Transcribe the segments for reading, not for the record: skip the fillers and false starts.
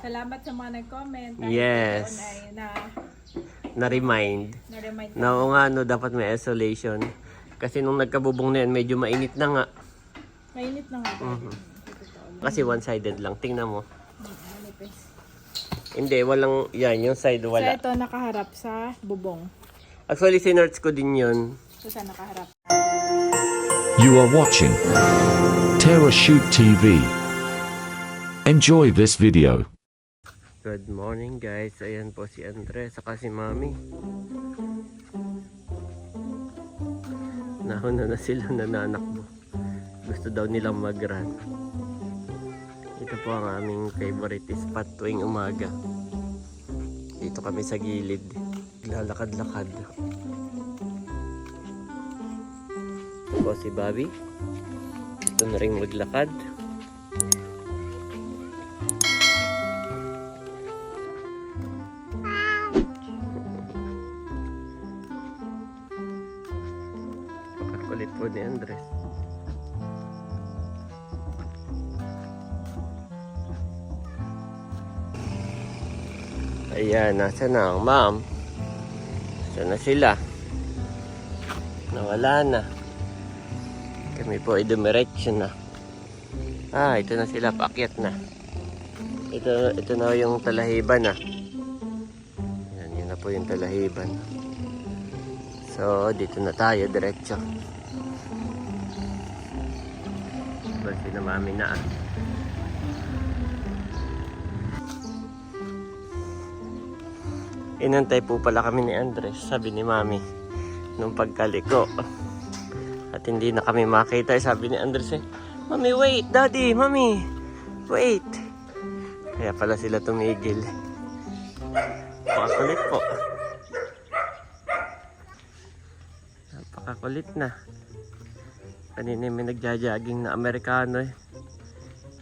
Salamat sa mga nag-comment. Yes. Na-remind. Na o nga, no, dapat may isolation. Kasi nung nagkabubong na yan, medyo mainit na nga. Mainit na nga. Kasi one-sided lang. Tingnan mo. Manipis. Hindi, walang, yan, yung side wala. So ito nakaharap sa bubong. Actually, sinerch ko din yun. So sa nakaharap. You are watching Terra Shoot TV. Enjoy this video. Good morning guys. Ayan po si Andres saka si Mami. Nauna na sila nananakbo. Gusto daw nilang mag-run. Ito po ang aming favorite spot tuwing umaga. Dito kami sa gilid. Lalakad-lakad. Ito po si Bobby. Gusto na rin maglakad. Pakakulit po ni Andres. Ayan, nasa na ang ma'am? Nasa na sila? Nawala na. Kami po ay dumiretso na. Ah, ito na sila, paakyat na. Ito na yung talahiban na. Yan na po yung talahiban. So, dito na tayo, diretso. Basta na mami na ah. Inantay po pala kami ni Andres, sabi ni Mami, nung pagkaliko. At hindi na kami makita, sabi ni Andres Mami, wait! Daddy! Mami! Wait! Kaya pala sila tumigil. Napakakulit po. Napakakulit na. Kanina may nagja-jogging na Amerikano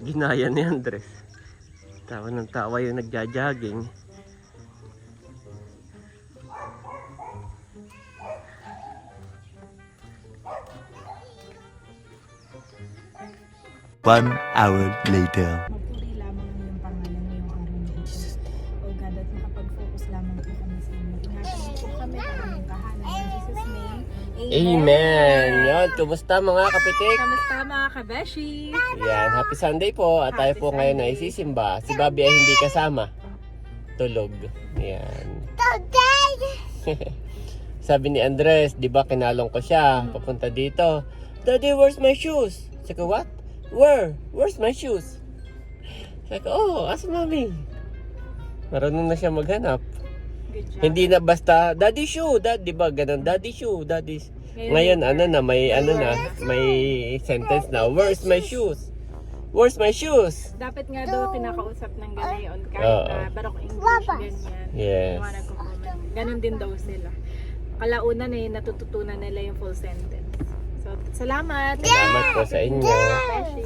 Ginaya ni Andres. Tawa ng tawa yung nagja-jogging. 1 hour later. Magpuri lamang ang iyong pangalan ngayong araw na ito. O God, at makapag-focus lamang po kami sa inyo. Ingatan niyo po kami at aming kahanan. In Jesus' name, Amen! Yan, kumusta mga kapitik? Kamusta mga kabeshi? Yan, happy Sunday po. At tayo po ngayon ay sisimba. Si Bobby ay hindi kasama. Tulog. Yan. Sabi ni Andres, di ba kinalong ko siya papunta dito. Daddy, where's my shoes? Sabi ko, what? Where? Where's my shoes? Sabi ko, oh, asa mami? Marunong na siya maghanap. Good job. Hindi na basta, daddy shoe, di ba ganun, daddy shoe, daddy. Ngayon, may sentence na, where's my shoes? Where's my shoes? Dapat nga daw kinakausap ng ganayon kahit Oo. barok English, ganyan. Yes. Yung mga nagko-comment. Ganon din daw sila. Kalaunan natututunan nila yung full sentence. So, salamat! Salamat po sa inyo. Beshi.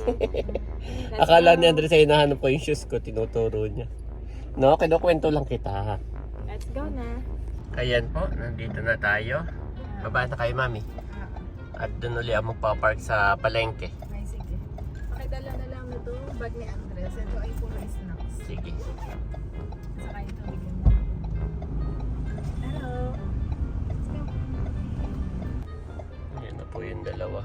Akala ni Andres ay hinahanap ko yung shoes ko, tinuturo niya. No, kinukwento lang kita. Let's go na. Ayan po, nandito na tayo. Baba na kayo, mami. At doon ulit ako magpapark sa palengke. Ay, sige. Pakidala na lang ito, bag ni Andres. Ito ay puro snacks. Sige. Saka ito, bigyan mo. Hello. Let's go. Ayan na po yung dalawa.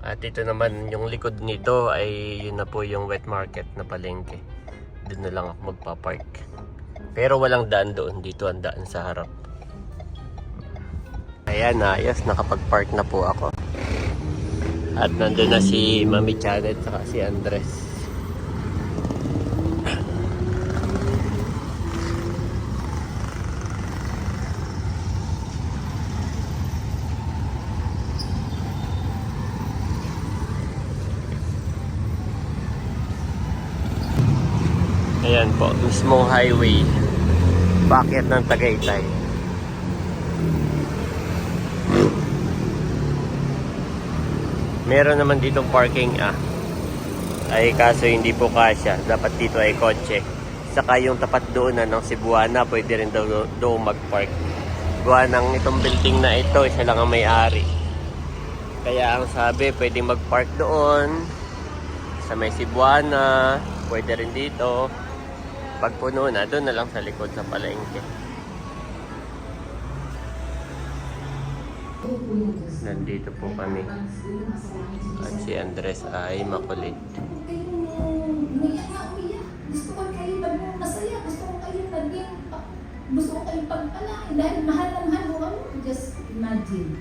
At ito naman, yung likod nito ay yun na po yung wet market na palengke. Doon na lang ako magpapark. Pero walang daan doon. Dito ang daan sa harap. Ayan, ayos. Nakapag-park na po ako. At nandun na si Mami Janet at si Andres. Ayan po, mismong highway. Paakyat ng Tagaytay. Meron naman ditong parking ay kaso hindi po kasya. Dapat dito ay kotse. Saka yung tapat doon ng Cebuana, pwede rin daw doon mag-park. Gawa ng itong building na ito, isa lang ang may-ari. Kaya ang sabi, pwedeng mag-park doon sa may Cebuana, pwede rin dito. Pag puno na, doon na lang sa likod sa palengke. Nandito po kami. At si Andres ay makulit. Gusto ko kayo maging masaya, gusto ko kayo pagpalain dahil mahal na mahal mo ako. Just imagine.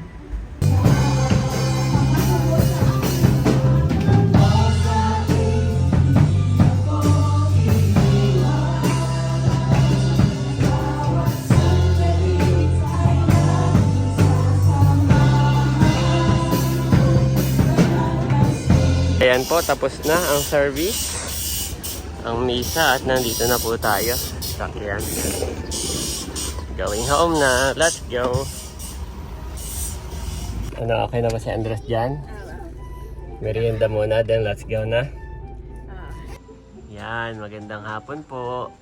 Ayan po, tapos na ang service, ang misa, at nandito na po tayo. Sakyan. Going home na. Let's go. Ano, okay na ba si Andres dyan? Merienda muna, then let's go na. Yan, magandang hapon po.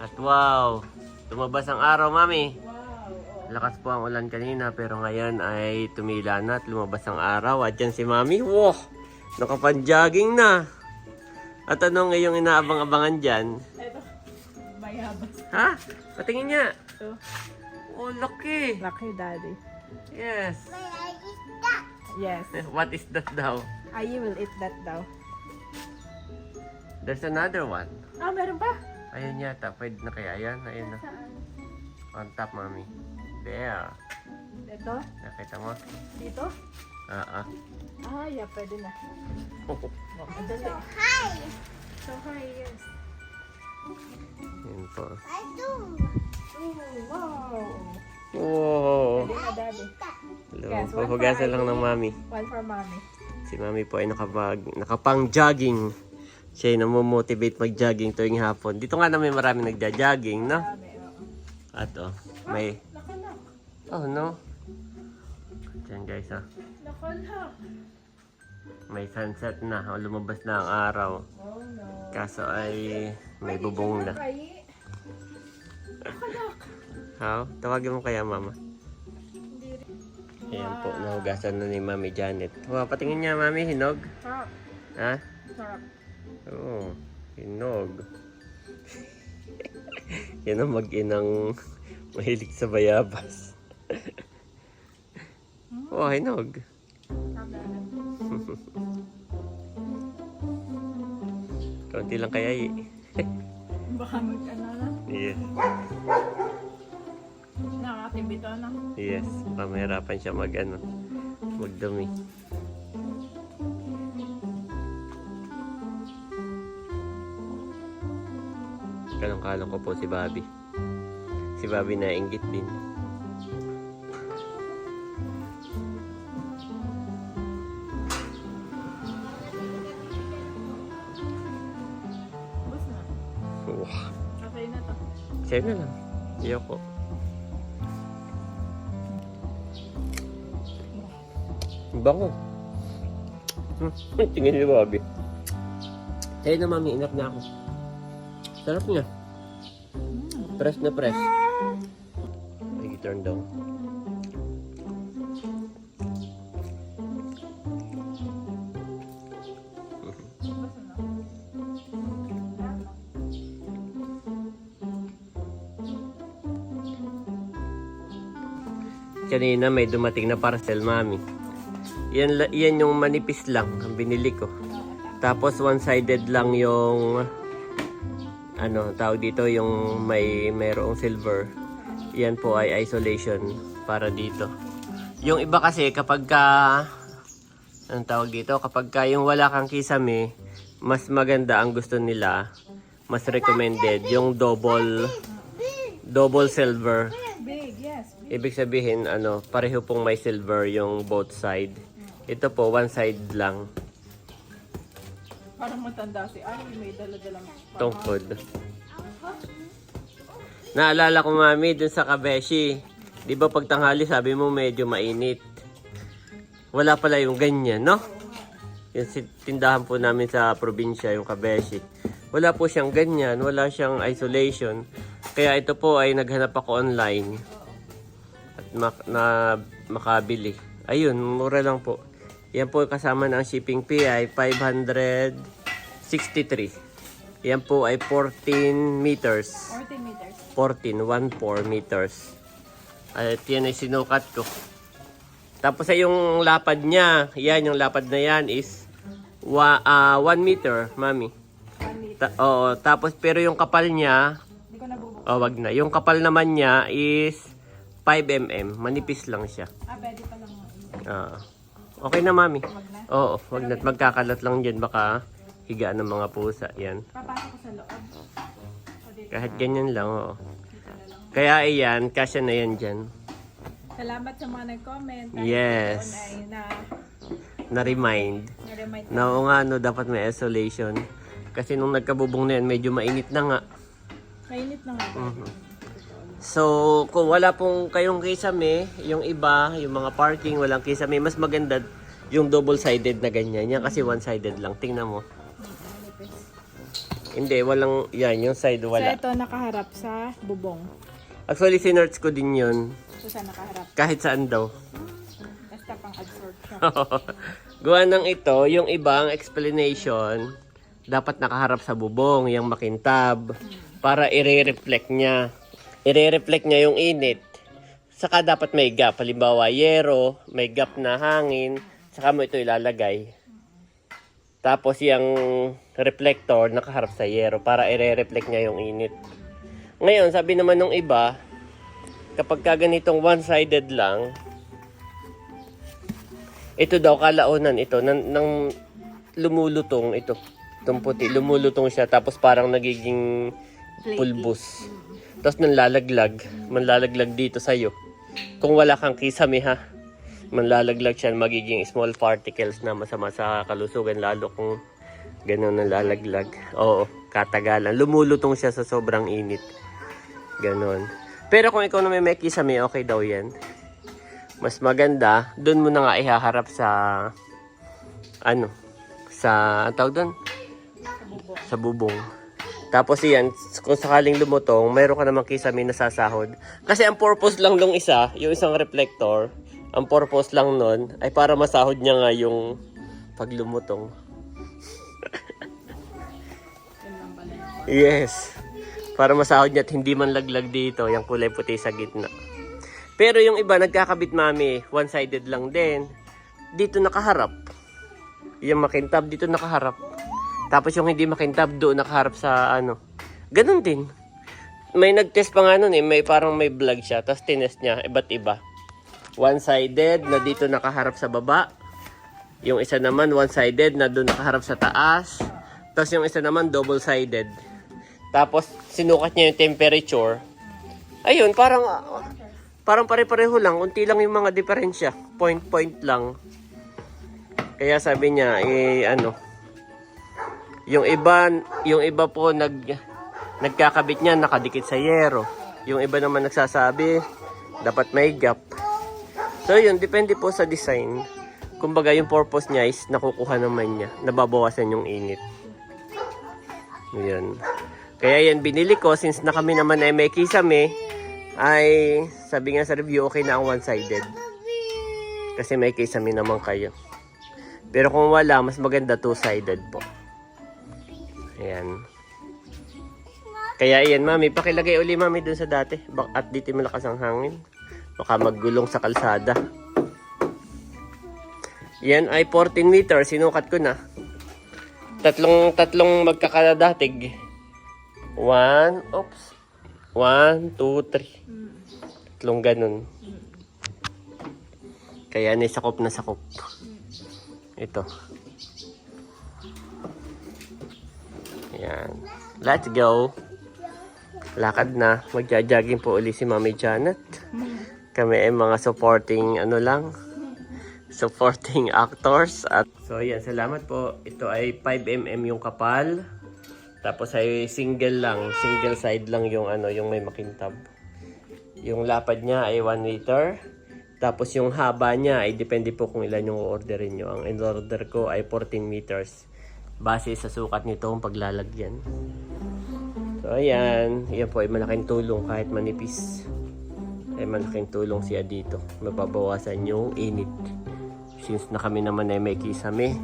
At wow, tumabas ang araw, mami. Lakas po ang ulan kanina, pero ngayon ay tumila na at lumabas ang araw. At yan si mami, wow, nakapan-jogging na. At anong iyong inaabang-abangan dyan? Ito, mayabas. Ha? Patingin niya. Ito, Oh, laki. lucky daddy. Yes. Yes, What is that daw? I will eat that daw. There's another one. Ah, meron pa? Ayun yata. Pwede na kaya yan? Ayun na. Saan? On top, mami. There. Ito? Nakita mo? Dito? Ah. Ah, yeah, pwede na. Madali. So hi, yes. Yun po. Oh, wow. Wow. Pwede na, daddy. Hello. Yes, one Puhugasan for lang ng mami. One for mommy. Si mami po ay nakapang-jogging. Siya ay namomotivate mag-jogging tuwing hapon. Dito nga naman marami nagja-jogging, no? Dami, oo. At may... Nakalak. Oh, no? Diyan guys, Nakalak. May sunset na. Lumabas na ang araw. Oh, no. Kaso ay may bubong na. Ay, nakalak. How? Tawagin mo kaya mama. Hindi rin. Ayan po, nahugasan na ni Mami Janet. Wow, patingin niya Mami, hinog. Sarap. Ha? Sarap. Oo, hinog. Yan ang mag-inang mahilig sa bayabas. Oh, hinog. Sarap na. Kaunti lang kaya Baka mag-ano na. Yes, Nakakatibito na. yes. Pamahirapan siya magdumi. Kalong-kalong ko po si Bobby. Si Bobby na inggit din. Bus na. Wow. Okay na to. Sa'yo na lang. Ayoko. Ang bango. Tingin ni Bobby. Sa'yo na mami, inap na ako. Sarap niya. Press na press. Ay, turn down. Kanina may dumating na parcel, mami. Yan yung manipis lang ang binili ko. Tapos one-sided lang yung tawag dito, yung mayroong silver. Yan po ay isolation para dito. Yung iba kasi kapag tawag dito, kapag yung wala kang kisame, mas maganda ang gusto nila, mas recommended yung double silver. Big, yes. Ibig sabihin, pareho pong may silver yung both side. Ito po, one side lang. Parang matanda si Ari, may dala-dalang Tungkod. Naalala ko mami dun sa Kabeshi. Di ba pag tanghali sabi mo medyo mainit. Wala pala yung ganyan, no? Yung tindahan po namin sa probinsya, yung Kabeshi. Wala po siyang ganyan, wala siyang isolation. Kaya ito po ay naghanap ako online. At makabili. Ayun, mura lang po. Yan po kasama ng shipping fee ay 563. Yan po ay 14 meters. 40 meters. 14 meters. At yan ay sinukat ko. Tapos ay yung lapad niya, yan yung lapad na yan is 1 meter, mami. 1 meter. Oo, tapos pero yung kapal niya, Hindi ko nabubuo. wag na. Yung kapal naman niya is 5 mm. Manipis lang siya. Pwede pa lang. Okay na, mami. Wag na. Oo, wag na. Magkakalat lang dyan. Baka higaan ng mga pusa. Yan. Papasok ko sa loob. O dito. Kahit ganyan lang, oo. Kaya ayan, kasya na yan dyan. Salamat sa mga nag-comment. Kahit Yes. doon ay Na-remind. na-remind Na oo nga, no, dapat may isolation. Kasi nung nagkabubong na yan, medyo mainit na nga. Mainit na nga. So, kung wala pong kayong kisame, yung iba, yung mga parking, walang kisame, mas maganda yung double-sided na ganyan. Yan kasi one-sided lang. Tingnan mo. Hindi, walang, yan, yung side So wala. ito nakaharap sa bubong. Actually, sinerch ko din yun. So saan nakaharap? Kahit saan daw. Basta pang absorption. Gawa ng ito, yung ibang explanation, dapat nakaharap sa bubong, yung makintab, para i-reflect niya. I-reflect niya yung init. Saka dapat may gap. Halimbawa, yero, may gap na hangin, saka mo ito ilalagay. Tapos yung reflector nakaharap sa yero para i-reflect niya yung init. Ngayon, sabi naman ng iba, kapag ka ganitong one-sided lang, ito daw kalaunan ito nang lumulutong ito. Itong puti, lumulutong siya tapos parang nagiging pulbos. Tapos manlalaglag dito sa'yo. Kung wala kang kisame ha, manlalaglag siya, magiging small particles na masama sa kalusugan lalo kung ganun nalalaglag. Oo, katagalan. Lumulutong siya sa sobrang init. Ganon. Pero kung ikaw na may kisame, okay daw yan. Mas maganda, doon mo na nga ihaharap sa ang tawag doon? Sa bubong. Tapos yan, kung sakaling lumutong, mayroon ka namang kisame na sasahod. Kasi ang purpose lang nung isa, yung isang reflector, ang purpose lang nun ay para masahod niya nga yung paglumutong. Yes. Para masahod niya at hindi man laglag dito, yung kulay puti sa gitna. Pero yung iba, nagkakabit mami, one-sided lang din. Dito nakaharap. Yung makintab, dito nakaharap. Tapos yung hindi makintab, doon nakaharap sa Ganun din. May nag-test pa nga nun may parang may vlog siya. Tapos tinest niya, iba't iba. One-sided na dito nakaharap sa baba. Yung isa naman, one-sided na doon nakaharap sa taas. Tapos yung isa naman, double-sided. Tapos sinukat niya yung temperature. Ayun, parang pare-pareho lang. Unti lang yung mga diferensya. Point lang. Kaya sabi niya, yung iba po nagkakabit niya nakadikit sa yero. Yung iba naman nagsasabi dapat may gap. So yun, depende po sa design. Kumbaga yung purpose niya is nakukuha naman niya, nababawasan yung init. Yun. Kaya yan binili ko since na kami naman ay may kisame, ay sabi nga sa review okay na ang one-sided. Kasi may kisame naman kayo. Pero kung wala, mas maganda two-sided po. Ayan. Kaya ayan, mami, pakilagay uli mami dun sa dati. At dito malakas ang hangin. Baka maggulong sa kalsada. Yan ay 14 meters. Sinukat ko na. Tatlong magkakadatig. 1, 2, 3. Tatlong ganun. Kaya sakop na sakop. Ito. Ayan. Let's go. Lakad na. Magja-jogging po uli si Mami Janet. Kami ay mga supporting supporting actors. So yan, salamat po. Ito ay 5 mm yung kapal. Tapos ay single side lang yung yung may makintab. Yung lapad niya ay 1 meter. Tapos yung haba niya ay depende po kung ilan yung orderin nyo. Ang in-order ko ay 14 meters. Base sa sukat nito ang paglalagyan. So ayan, yan po ay malaking tulong kahit manipis. Ay malaking tulong siya dito. Mababawasan yung init. Since na kami naman ay may kisame,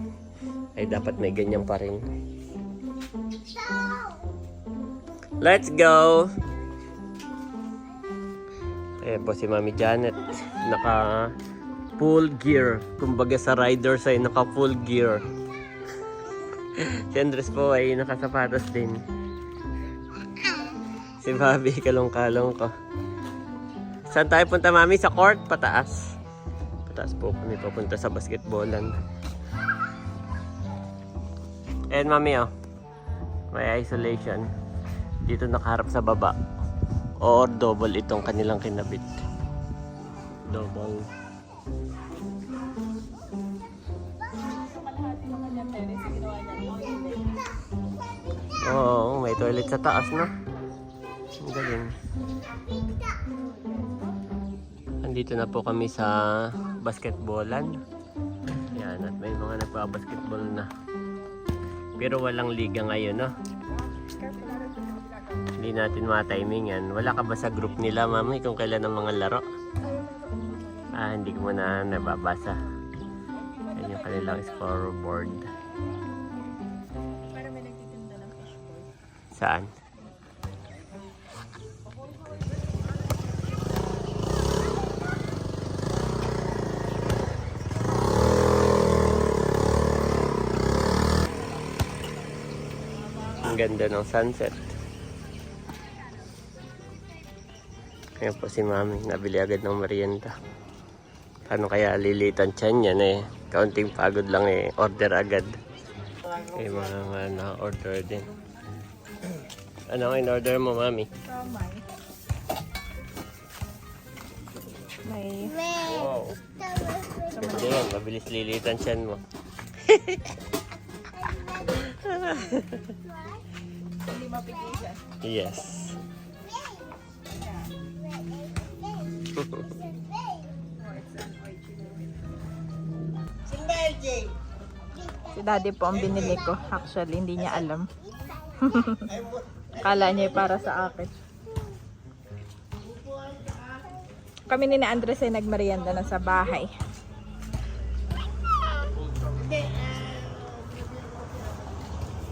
ay dapat may ganyan pa rin. Let's go! Ayan po si Mami Janet. Naka full gear. Kumbaga sa riders ay naka full gear. Si Andres po ay nakasapatos din. Si Bobby, kalong-kalong ko. Saan tayo punta, Mami? Sa court? Pataas. Pataas po kami papunta sa basketballan. And Mami, oh. May isolation. Dito nakaharap sa baba. Or double itong kanilang kinabit. Double. Oo, may toilet sa taas, no? Ang galing. Andito na po kami sa basketballan. Yan, at may mga nagpa-basketball na. Pero walang liga ngayon, no? Hindi natin ma-timing yan. Wala ka ba sa group nila, Mami, kung kailan ang mga laro? Hindi ko muna nababasa. Yan yung kanilang scoreboard. Para may nagtitinda ng fishboard. Saan? Ang ganda ng sunset. Ayan po si Mami, nabili agad ng merienda. Paano kaya lilitan tiyan yan eh? Kaunting pagod lang eh, order agad. Okay, mga na-order din. Ano ang in-order mo, Mami? May Wow. Ganda yan, mabilis lilitan tiyan mo. hindi mapigilan. Yes. Si Daddy po ang binili ko. Actually, hindi niya alam. Kala niya para sa akin. Kami ni Andres ay nagmerienda na sa bahay.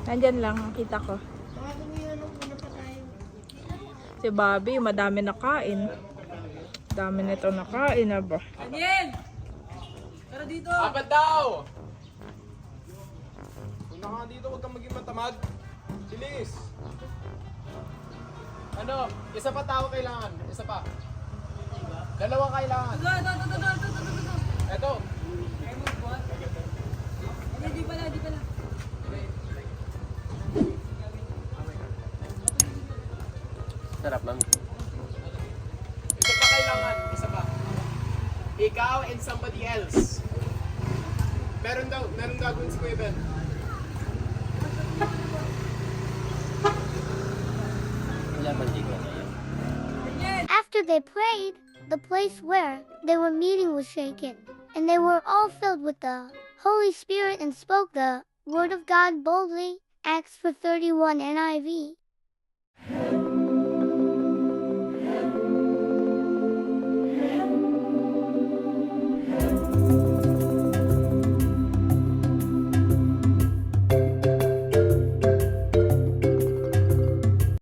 Nandyan lang, kita ko. Si Bobby, madami nakain. Dami nito nakain na ba? Apat daw! Kung ka dito, huwag kang maging matamad. Bilis! Ano? Isa pa tao kailangan. Isa pa. Dalawa kailangan. Eto. Di pala. Sarap, Mami. Isa pa kailangan. Isa pa. Ikaw and somebody else. Meron gagawin si Kuya Ben. Wala man di ko na yan. After they prayed, the place where they were meeting was shaken, and they were all filled with the Holy Spirit and spoke the word of God boldly. Acts 4:31 NIV.